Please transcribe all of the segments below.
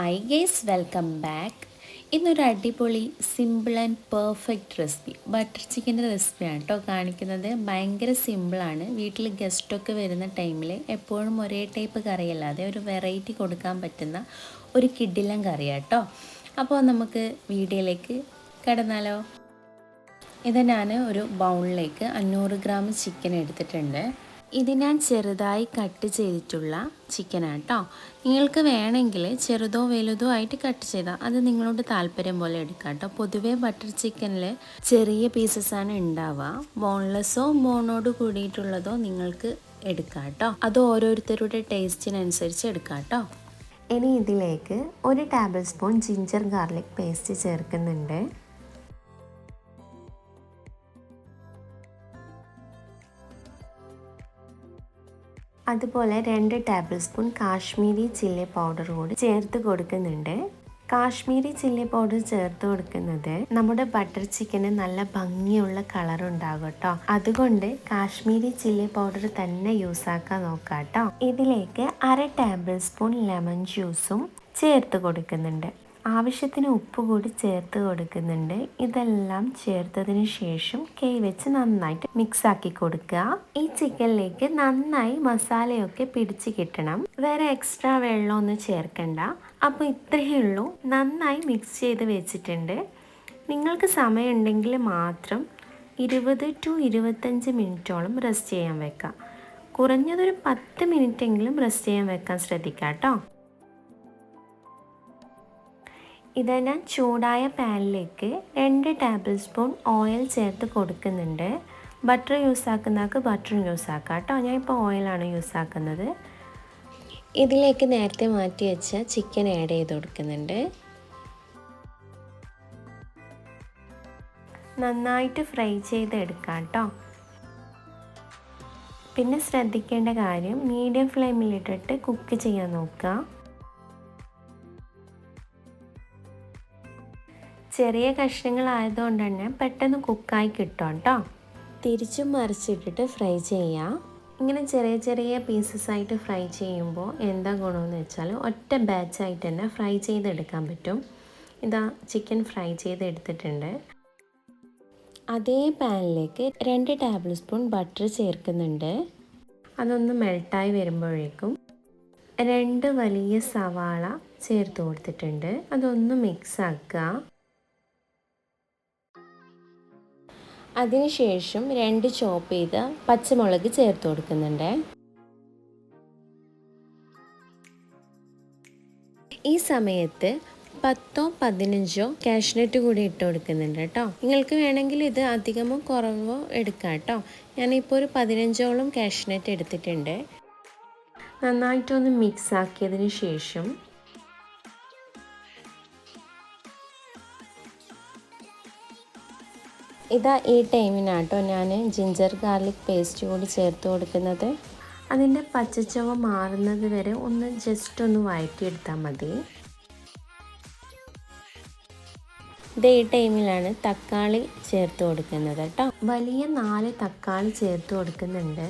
Hi guys, welcome back. ഇന്നൊരു അടിപൊളി simple and perfect recipe butter ചിക്കൻ്റെ റെസിപ്പിയാണ് കേട്ടോ കാണിക്കുന്നത്. ഭയങ്കര സിമ്പിളാണ്. വീട്ടിൽ ഗസ്റ്റൊക്കെ വരുന്ന ടൈമിൽ എപ്പോഴും ഒരേ ടൈപ്പ് കറിയല്ലാതെ ഒരു വെറൈറ്റി കൊടുക്കാൻ പറ്റുന്ന ഒരു കിടിലൻ കറിയാണ് കേട്ടോ. അപ്പോൾ നമുക്ക് വീഡിയോയിലേക്ക് കടന്നാലോ. ഇത് ഞാൻ ഒരു ബൗളിലേക്ക് 500 ഗ്രാം ചിക്കൻ എടുത്തിട്ടുണ്ട്. ഇത് ഞാൻ ചെറുതായി കട്ട് ചെയ്തിട്ടുള്ള ചിക്കനാണ് കേട്ടോ. നിങ്ങൾക്ക് വേണമെങ്കിൽ ചെറുതോ വലുതോ ആയിട്ട് കട്ട് ചെയ്താൽ അത് നിങ്ങളോട് താല്പര്യം പോലെ എടുക്കാം കേട്ടോ. പൊതുവേ ബട്ടർ ചിക്കനിൽ ചെറിയ പീസസാണ് ഉണ്ടാവുക. ബോൺലെസ്സോ ബോണോട് കൂടിയിട്ടുള്ളതോ നിങ്ങൾക്ക് എടുക്കാം കേട്ടോ. അത് ഓരോരുത്തരുടെ ടേസ്റ്റിനനുസരിച്ച് എടുക്കാം കേട്ടോ. ഇനി ഇതിലേക്ക് 1 table spoon ginger garlic paste ചേർക്കുന്നുണ്ട്. അതുപോലെ 2 table spoon Kashmiri chilli powder കൂടി ചേർത്ത് കൊടുക്കുന്നുണ്ട്. കാശ്മീരി ചില്ലി പൗഡർ ചേർത്ത് കൊടുക്കുന്നത് നമ്മുടെ ബട്ടർ ചിക്കന് നല്ല ഭംഗിയുള്ള കളർ ഉണ്ടാകും കേട്ടോ. അതുകൊണ്ട് കാശ്മീരി ചില്ലി പൗഡർ തന്നെ യൂസ് ആക്കാൻ നോക്കാം കേട്ടോ. ഇതിലേക്ക് 1/2 ടേബിൾ സ്പൂൺ ലെമൺ ജ്യൂസും ചേർത്ത് കൊടുക്കുന്നുണ്ട്. ആവശ്യത്തിന് ഉപ്പ് കൂടി ചേർത്ത് കൊടുക്കുന്നുണ്ട്. ഇതെല്ലാം ചേർത്തതിന് ശേഷം കൈ വെച്ച് നന്നായിട്ട് മിക്സ് ആക്കി കൊടുക്കുക. ഈ ചിക്കനിലേക്ക് നന്നായി മസാലയൊക്കെ പിടിച്ച് കിട്ടണം. വേറെ എക്സ്ട്രാ വെള്ളമൊന്നും ചേർക്കണ്ട. അപ്പോൾ ഇത്രയേ ഉള്ളൂ. നന്നായി മിക്സ് ചെയ്ത് വെച്ചിട്ടുണ്ട്. നിങ്ങൾക്ക് സമയമുണ്ടെങ്കിൽ മാത്രം 20 to 25 മിനിറ്റോളം റെസ്റ്റ് ചെയ്യാൻ വെക്കാം. കുറഞ്ഞതൊരു 10 മിനിറ്റെങ്കിലും റെസ്റ്റ് ചെയ്യാൻ വെക്കാൻ ശ്രദ്ധിക്കാം കേട്ടോ. ഇത് ഞാൻ ചൂടായ പാനിലേക്ക് 2 ടേബിൾ സ്പൂൺ ഓയിൽ ചേർത്ത് കൊടുക്കുന്നുണ്ട്. ബട്ടർ യൂസ് ആക്കുന്നവർക്ക് ബട്ടറും യൂസ് ആക്കാം കേട്ടോ. ഞാൻ ഇപ്പോൾ ഓയിലാണ് യൂസ് ആക്കുന്നത്. ഇതിലേക്ക് നേരത്തെ മാറ്റി വെച്ച ചിക്കൻ ആഡ് ചെയ്ത് കൊടുക്കുന്നുണ്ട്. നന്നായിട്ട് ഫ്രൈ ചെയ്തെടുക്കാം കേട്ടോ. പിന്നെ ശ്രദ്ധിക്കേണ്ട കാര്യം മീഡിയം ഫ്ലെയിമിലിട്ടിട്ട് കുക്ക് ചെയ്യാൻ നോക്കുക. ചെറിയ കഷ്ണങ്ങളായതുകൊണ്ട് തന്നെ പെട്ടെന്ന് കുക്കായി കിട്ടും കേട്ടോ. തിരിച്ചും മറിച്ചിട്ടിട്ട് ഫ്രൈ ചെയ്യാം. ഇങ്ങനെ ചെറിയ ചെറിയ പീസസ് ആയിട്ട് ഫ്രൈ ചെയ്യുമ്പോൾ എന്താ ഗുണമെന്ന് വെച്ചാൽ ഒറ്റ ബാച്ചായിട്ട് തന്നെ ഫ്രൈ ചെയ്തെടുക്കാൻ പറ്റും. ഇതാ ചിക്കൻ ഫ്രൈ ചെയ്തെടുത്തിട്ടുണ്ട്. അതേ പാനിലേക്ക് 2 ടേബിൾ സ്പൂൺ ബട്ടർ ചേർക്കുന്നുണ്ട്. അതൊന്ന് മെൽട്ടായി വരുമ്പോഴേക്കും 2 വലിയ സവാള ചേർത്ത് കൊടുത്തിട്ടുണ്ട്. അതൊന്ന് മിക്സ് ആക്കുക. അതിനുശേഷം 2 ചോപ്പ് ചെയ്ത പച്ചമുളക് ചേർത്ത് കൊടുക്കുന്നുണ്ട്. ഈ സമയത്ത് 10 15 കാഷ്നട്ട് കൂടി ഇട്ട് കൊടുക്കുന്നുണ്ട് കേട്ടോ. നിങ്ങൾക്ക് വേണമെങ്കിൽ ഇത് അധികമോ കുറവോ എടുക്കാം കേട്ടോ. ഞാനിപ്പോൾ ഒരു 15ഓളം കാഷ്നട്ട് എടുത്തിട്ടുണ്ട്. നന്നായിട്ടൊന്ന് മിക്സ് ആക്കിയതിന് ശേഷം ഇതാ ഈ ടൈമിനാട്ടോ ഞാൻ ജിഞ്ചർ ഗാർലിക് പേസ്റ്റ് കൂടി ചേർത്ത് കൊടുക്കുന്നത്. അതിൻ്റെ പച്ചച്ചവ മാറുന്നത് വരെ ഒന്ന് ജസ്റ്റ് ഒന്ന് വഴറ്റിയെടുത്താൽ മതി. ഇത് ഈ ടൈമിലാണ് തക്കാളി ചേർത്ത് കൊടുക്കുന്നത് കേട്ടോ. വലിയ 4 തക്കാളി ചേർത്ത് കൊടുക്കുന്നുണ്ട്.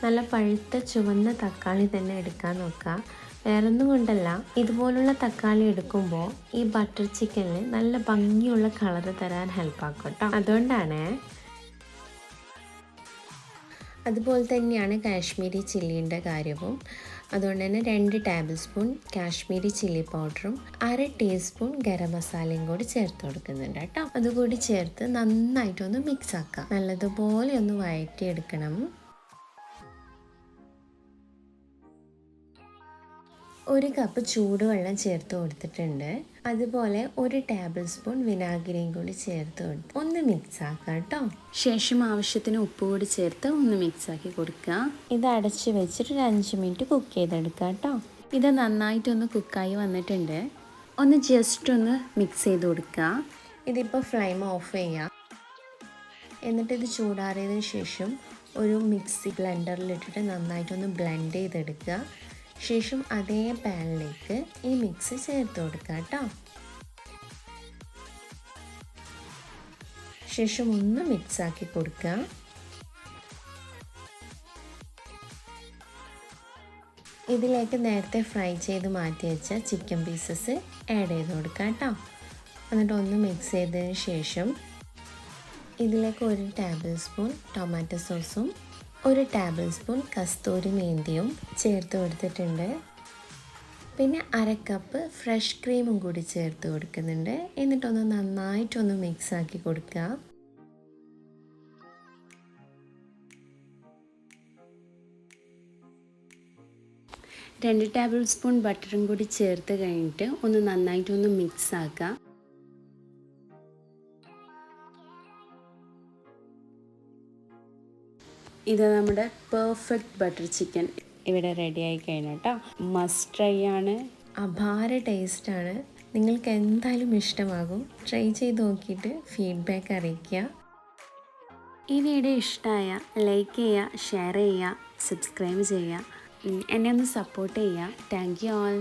നല്ല പഴുത്ത ചുവന്ന തക്കാളി തന്നെ എടുക്കാൻ നോക്കുക. വേറൊന്നും കൊണ്ടല്ല, ഇതുപോലുള്ള തക്കാളി എടുക്കുമ്പോൾ ഈ ബട്ടർ ചിക്കനിൽ നല്ല ഭംഗിയുള്ള കളർ തരാൻ ഹെൽപ്പാക്കും കേട്ടോ. അതുകൊണ്ടാണ്. അതുപോലെ തന്നെയാണ് കാശ്മീരി ചില്ലിൻ്റെ കാര്യവും. അതുകൊണ്ട് തന്നെ 2 ടേബിൾ സ്പൂൺ കാശ്മീരി ചില്ലി പൗഡറും 1/2 ടീസ്പൂൺ ഗരം മസാലയും കൂടി ചേർത്ത് കൊടുക്കുന്നുണ്ട് കേട്ടോ. അതുകൂടി ചേർത്ത് നന്നായിട്ടൊന്ന് മിക്സ് ആക്കാം. നല്ലതുപോലെ ഒന്ന് വഴറ്റിയെടുക്കണം. 1 കപ്പ് ചൂടുവെള്ളം ചേർത്ത് കൊടുത്തിട്ടുണ്ട്. അതുപോലെ 1 ടേബിൾ സ്പൂൺ വിനാഗിരിയും കൂടി ചേർത്ത് കൊടുത്ത് ഒന്ന് മിക്സ് ആക്കാം കേട്ടോ. ശേഷം ആവശ്യത്തിന് ഉപ്പ് കൂടി ചേർത്ത് ഒന്ന് മിക്സ് ആക്കി കൊടുക്കുക. ഇത് അടച്ച് വെച്ചിട്ട് ഒരു 5 മിനിറ്റ് കുക്ക് ചെയ്തെടുക്കുക കേട്ടോ. ഇത് നന്നായിട്ടൊന്ന് കുക്കായി വന്നിട്ടുണ്ട്. ഒന്ന് ജസ്റ്റ് ഒന്ന് മിക്സ് ചെയ്ത് കൊടുക്കുക. ഇതിപ്പോൾ ഫ്ലെയിം ഓഫ് ചെയ്യുക. എന്നിട്ട് ഇത് ചൂടാറിയതിന് ശേഷം ഒരു മിക്സി ബ്ലെൻഡറിലിട്ടിട്ട് നന്നായിട്ടൊന്ന് ബ്ലെൻഡ് ചെയ്തെടുക്കുക. ശേഷം അതേ പാനിലേക്ക് ഈ മിക്സ് ചേർത്ത് കൊടുക്കുക കേട്ടോ. ശേഷം ഒന്ന് മിക്സ് ആക്കി കൊടുക്കുക. ഇതിലേക്ക് നേരത്തെ ഫ്രൈ ചെയ്ത് മാറ്റി വെച്ച ചിക്കൻ പീസസ് ആഡ് ചെയ്ത് കൊടുക്കാം കേട്ടോ. എന്നിട്ട് ഒന്ന് മിക്സ് ചെയ്തതിന് ശേഷം ഇതിലേക്ക് 1 ടേബിൾ സ്പൂൺ ടൊമാറ്റോ സോസും 1 ടേബിൾ സ്പൂൺ കസ്തൂരി മേന്തിയും ചേർത്ത് കൊടുത്തിട്ടുണ്ട്. പിന്നെ 1/2 കപ്പ് ഫ്രഷ് ക്രീമും കൂടി ചേർത്ത് കൊടുക്കുന്നുണ്ട്. എന്നിട്ടൊന്ന് നന്നായിട്ടൊന്ന് മിക്സ് ആക്കി കൊടുക്കുക. രണ്ട് ടേബിൾ സ്പൂൺ ബട്ടറും കൂടി ചേർത്ത് കഴിഞ്ഞിട്ട് ഒന്ന് നന്നായിട്ടൊന്ന് മിക്സ് ആക്കുക. ഇത് നമ്മുടെ പെർഫെക്റ്റ് ബട്ടർ ചിക്കൻ ഇവിടെ റെഡി ആയി കഴിഞ്ഞു കേട്ടോ. മസ്റ്റ് ട്രൈ ആണ്. അപാര ടേസ്റ്റാണ്. നിങ്ങൾക്ക് എന്തായാലും ഇഷ്ടമാകും. ട്രൈ ചെയ്ത് നോക്കിയിട്ട് ഫീഡ്ബാക്ക് അറിയിക്കുക. ഈ വീഡിയോ ഇഷ്ടമായ ലൈക്ക് ചെയ്യുക, ഷെയർ ചെയ്യുക, സബ്സ്ക്രൈബ് ചെയ്യുക. എന്നെ ഒന്ന് സപ്പോർട്ട് ചെയ്യുക. Thank you all.